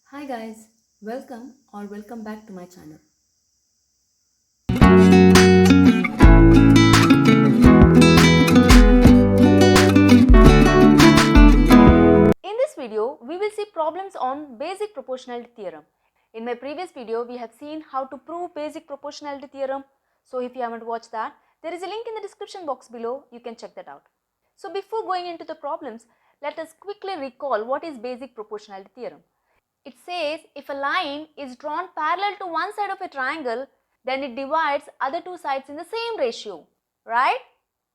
Hi guys, welcome back to my channel. In this video, we will see problems on basic proportionality theorem. In my previous video, we have seen how to prove basic proportionality theorem. So if you haven't watched that, there is a link in the description box below. You can check that out. So before going into the problems, let us quickly recall what is basic proportionality theorem. It says if a line is drawn parallel to one side of a triangle, then it divides other two sides in the same ratio, right?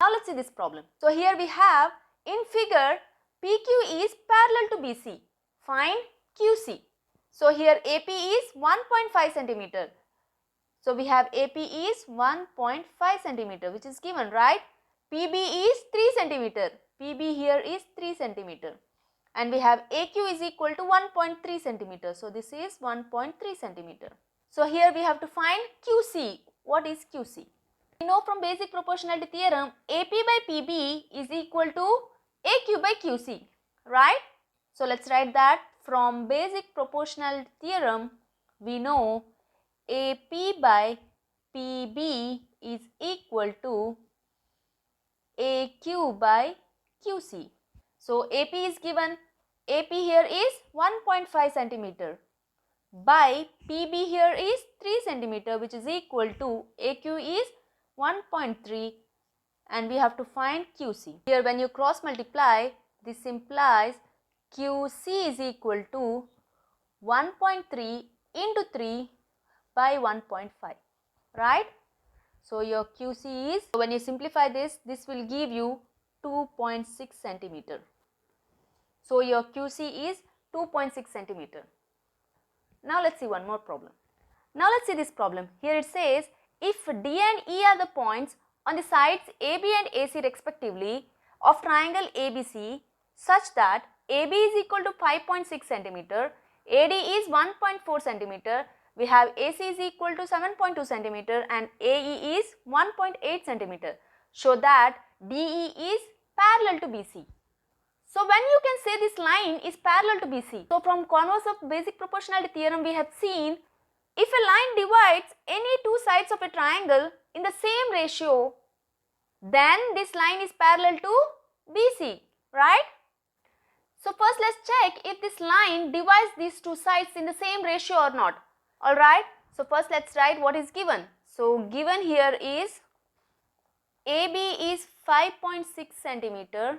Now let's see this problem. So here we have in figure PQ is parallel to BC. Find QC. So here AP is 1.5 centimeter. So we have AP is 1.5 centimeter which is given, right? PB is 3 centimeter. PB here is 3 centimeter. And we have AQ is equal to 1.3 centimeter. So this is 1.3 centimeter. So here we have to find QC. What is QC? We know from basic proportionality theorem AP by PB is equal to AQ by QC, right? So let's write that from basic proportionality theorem we know AP by PB is equal to AQ by QC. So AP is given, AP here is 1.5 centimeter by PB here is 3 centimeter which is equal to AQ is 1.3 and we have to find QC. Here when you cross multiply, this implies QC is equal to 1.3 into 3 by 1.5, right? So your QC is, when you simplify this will give you 2.6 centimeter. So your QC is 2.6 centimeter. Now let's see one more problem. Now let's see this problem. Here it says if D and E are the points on the sides AB and AC respectively of triangle ABC such that AB is equal to 5.6 centimeter, AD is 1.4 centimeter, we have AC is equal to 7.2 centimeter and AE is 1.8 centimeter. Show that DE is parallel to BC. So when you can say this line is parallel to BC, so from converse of basic proportionality theorem we have seen if a line divides any two sides of a triangle in the same ratio, then this line is parallel to BC, right? So first let's check if this line divides these two sides in the same ratio or not. Alright, so first let's write what is given. So given here is AB is 5.6 centimeter.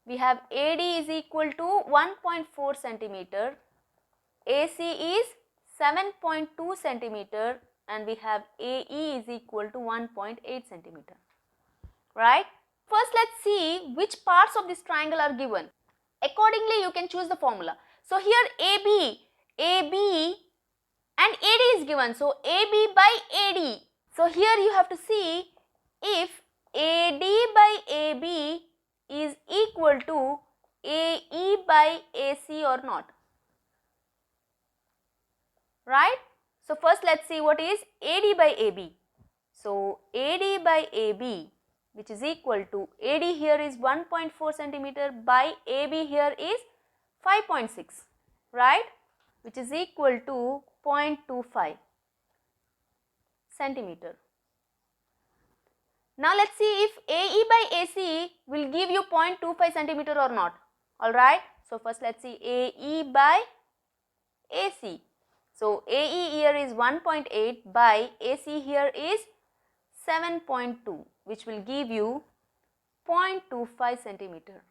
We have AD is equal to 1.4 centimeter, AC is 7.2 centimeter and we have AE is equal to 1.8 centimeter, right? First let's see which parts of this triangle are given. Accordingly you can choose the formula. So here AB and AD is given, so AB by AD. So here you have to see if AD by AB is equal to AE by AC or not, right? So first let's see what is AD by AB. So AD by AB which is equal to AD here is 1.4 centimeter by AB here is 5.6, right, which is equal to 0.25 centimeter. Now let's see if AE by AC will give you 0.25 centimeter or not. Alright, so first let's see AE by AC. So AE here is 1.8 by AC here is 7.2 which will give you 0.25 centimeter.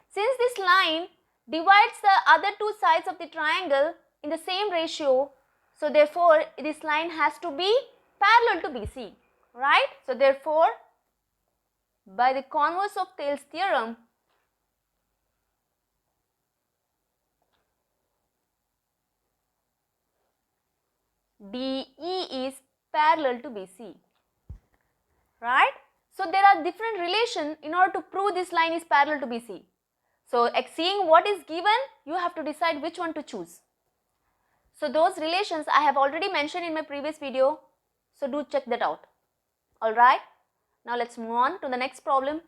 Since this line divides the other two sides of the triangle in the same ratio, so therefore this line has to be parallel to BC, right? So therefore by the converse of Thales theorem, DE is parallel to BC, right? So there are different relations in order to prove this line is parallel to BC. So seeing what is given, you have to decide which one to choose. So those relations I have already mentioned in my previous video, so do check that out. Alright, now let's move on to the next problem.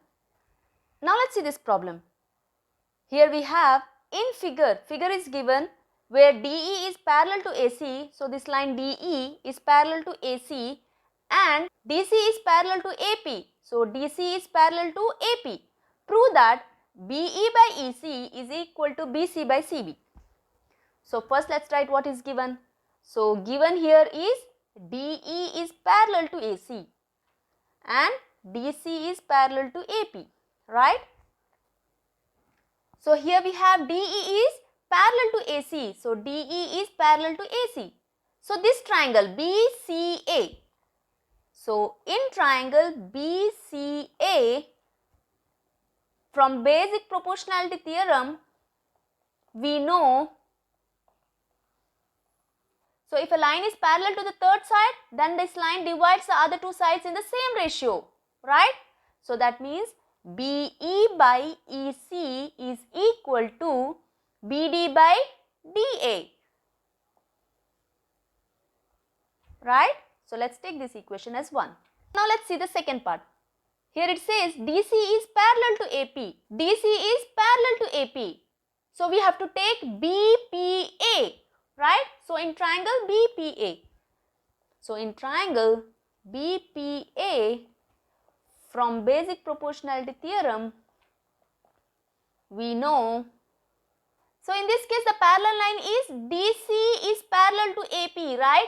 Now let's see this problem. Here we have in figure is given where DE is parallel to AC. So this line DE is parallel to AC and DC is parallel to AP. So DC is parallel to AP. Prove that BE by EC is equal to BC by CB. So first let's write what is given. So given here is DE is parallel to AC and DC is parallel to AP, right? So here we have DE is parallel to AC. So DE is parallel to AC. So this triangle BCA. So in triangle BCA, from basic proportionality theorem, we know, so if a line is parallel to the third side, then this line divides the other two sides in the same ratio, right? So that means BE by EC is equal to BD by DA, right? So let's take this equation as 1. Now let's see the second part. Here it says DC is parallel to AP. DC is parallel to AP. So we have to take BPA, right? So in triangle BPA. So in triangle BPA, from basic proportionality theorem, we know, so in this case the parallel line is DC is parallel to AP, right?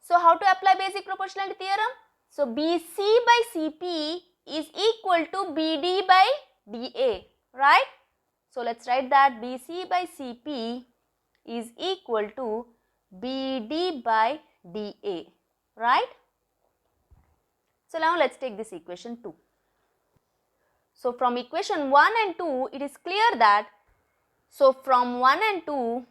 So how to apply basic proportionality theorem? So BC by CP is equal to BD by DA, right? So let's write that BC by CP is equal to BD by DA, right? So now let's take this equation 2. So from equation 1 and 2, it is clear that, so from 1 and 2,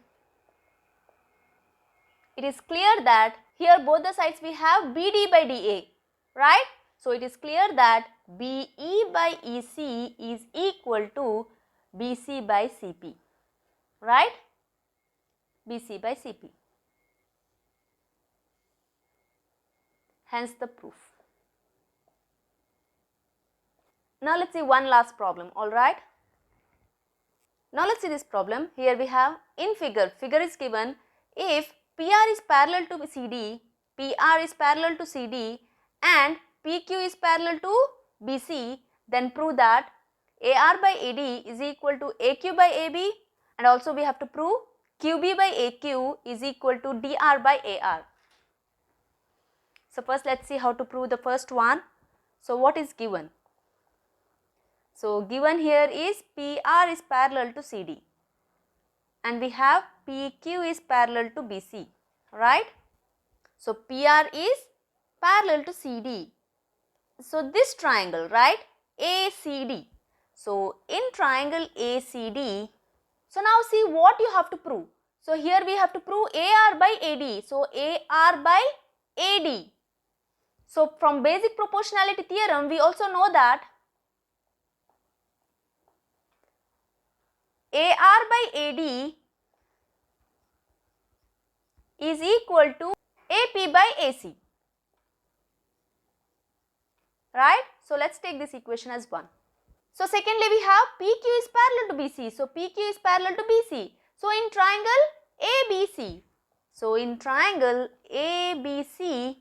it is clear that here both the sides we have BD by DA, right? So it is clear that BE by EC is equal to BC by CP, right? BC by CP. Hence the proof. Now let's see one last problem, alright? Now let's see this problem. Here we have in figure is given if PR is parallel to CD, PR is parallel to CD and PQ is parallel to BC, then prove that AR by AD is equal to AQ by AB, and also we have to prove QB by AQ is equal to DR by AR. So first let's see how to prove the first one. So what is given? So given here is PR is parallel to CD and we have PQ is parallel to BC, right? So PR is parallel to CD. So this triangle, right, ACD. So in triangle ACD, so now see what you have to prove. So here we have to prove AR by AD. So AR by AD. So from basic proportionality theorem, we also know that AR by AD is equal to AP by AC, right? So let's take this equation as 1. So secondly we have PQ is parallel to BC. So PQ is parallel to BC. So in triangle ABC. So in triangle ABC,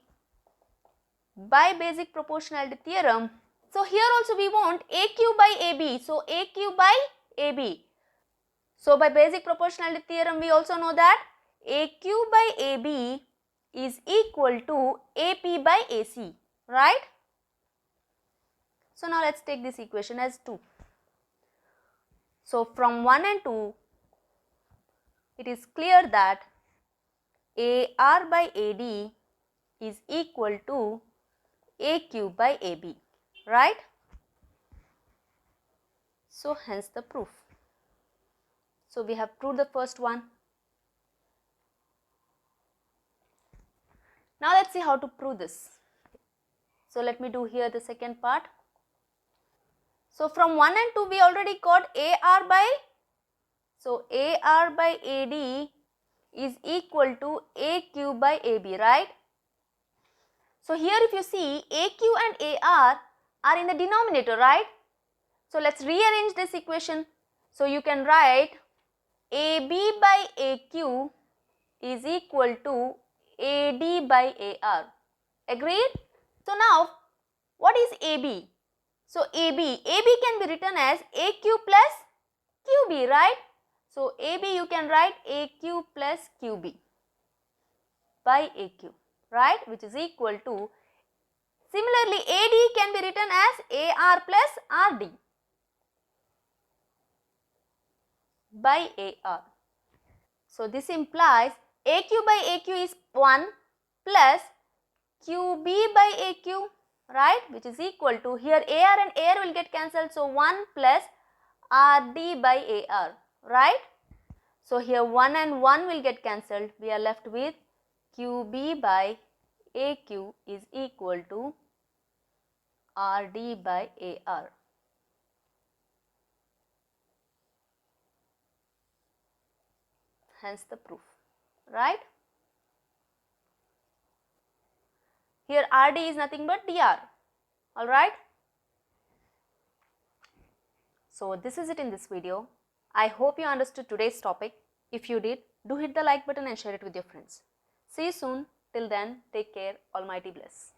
by basic proportionality theorem, so here also we want AQ by AB. So AQ by AB. So by basic proportionality theorem we also know that AQ by AB is equal to AP by AC, right? So now let's take this equation as 2. So from 1 and 2, it is clear that AR by AD is equal to AQ by AB, right? So hence the proof. So we have proved the first one. Now let's see how to prove this. So let me do here the second part. So from 1 and 2 we already got AR by, so AR by AD is equal to AQ by AB, right? So here if you see AQ and AR are in the denominator, right? So let's rearrange this equation. So you can write AB by AQ is equal to AD by AR. Agreed? So now what is AB? So AB can be written as AQ plus QB, right? So AB you can write AQ plus QB by AQ, right, which is equal to, similarly AD can be written as AR plus RD by AR. So this implies AQ by AQ is 1 plus QB by AQ, right, which is equal to, here AR and AR will get cancelled, so 1 plus RD by AR, right. So here 1 and 1 will get cancelled, we are left with QB by AQ is equal to RD by AR. Hence the proof, right. Here RD is nothing but DR, alright. So this is it in this video. I hope you understood today's topic. If you did, do hit the like button and share it with your friends. See you soon. Till then, take care. Almighty bless.